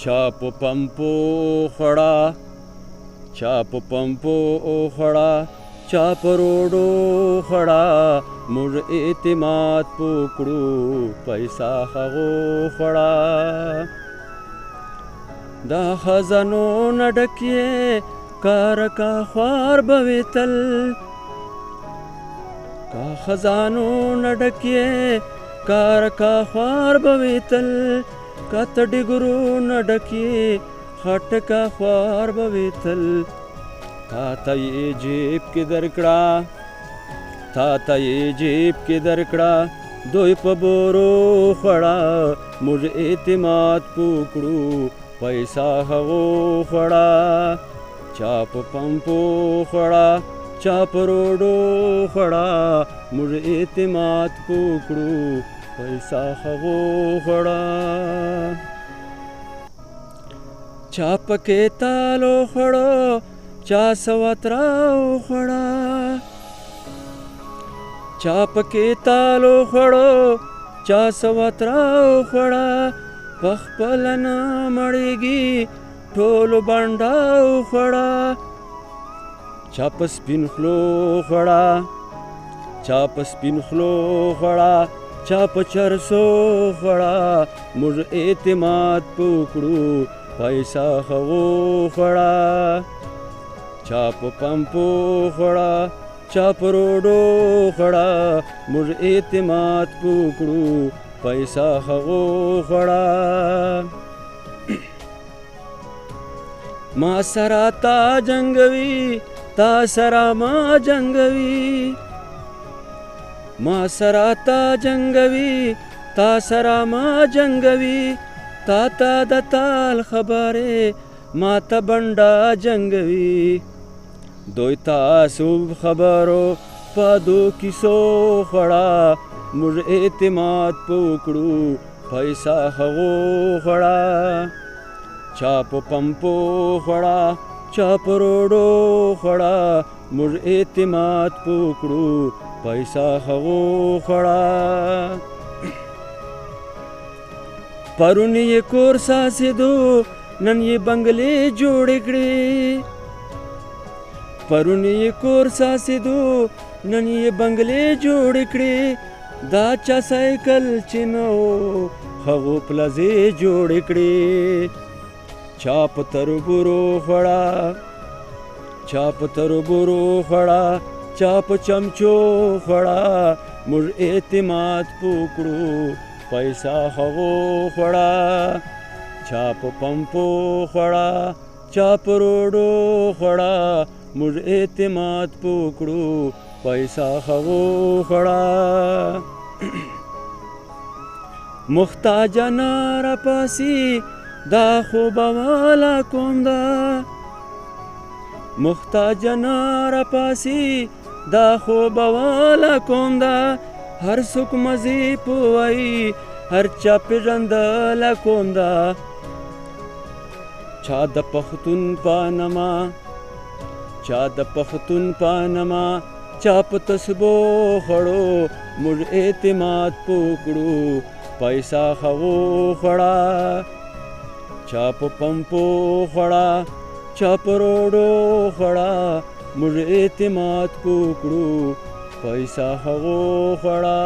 چا په پمپو خړه چا په پمپو خړه چا په روډو خړه موږ اعتماد پکړو پیسا هغو خړه دا خزانو نډکې کار کا خوار بوي تل کا خزانو نډکې کار کا خوار بوي تل کا تډګرو نډکې خټ کا خوار بوي تل تا ته یې جیب کې درکړه تا ته یې جیب کې درکړه دوی په بورو خړه موږ اعتماد پکړو پیسا هغو خړه چا په پمپو خړه چا په روډو خړه موږ اعتماد پکړو پیسا هغو خړه چا پکې تالو خړو چا سواتراو خړه چا پکې تالو خړو چا سواتراو خړه پخپل نه مړېږي ټول بانډاو خړه چا په سپین خلو خړه چا په سپین خلو خړه چا په چرسو خړه موږ اعتماد پکړو پیسا هغو خړه چا په پمپو خړه چا په روډو خړه موږ اعتماد پکړو پیسا هغو خړه ما سره تا جنګوي تا سره ما جنګوي ما سره تا جنګوي تا سره ما جنګوي تا ته د تال خبرې ما ته بنډا جنګوي دوی تاسو خبرو پادو کیسو خړه موږ اعتماد پکړو پیسا هغو خړه چا په پمپو خړه چا په روډو خړه موږ اعتماد پکړو پیسا هغو خړه پرون یې کور ساسېدو نن یې بنګلې جوړې کړې پرون یې کور ساسېدو نن یې بنګلې جوړې کړې دا چا سایکل چې نو هغو پلازې جوړې کړې چا په تربورو خړه چا په تربورو خړه چا په چمچو خړه موږ اعتماد پکړو پیسا هغو خړه چا په پمپو خړه چا په روډو خړه موږ اعتماد پکړو پیسا هغو خړه محتاجانه راپاسي دا خو به والا کوم ده محتاجانه راپاسي دا خو به والا کوم ده هر څوک مزې پوایي هر چا پېژندله کوم ده چا د پښتون پانما چا د پښتون پانما چا په تسبو خړو موږ اعتماد پکړو پیسا هغو خړه چا په پمپو خړه چا په روډو خړه موږ اعتماد پکړو پیسا هغو خړه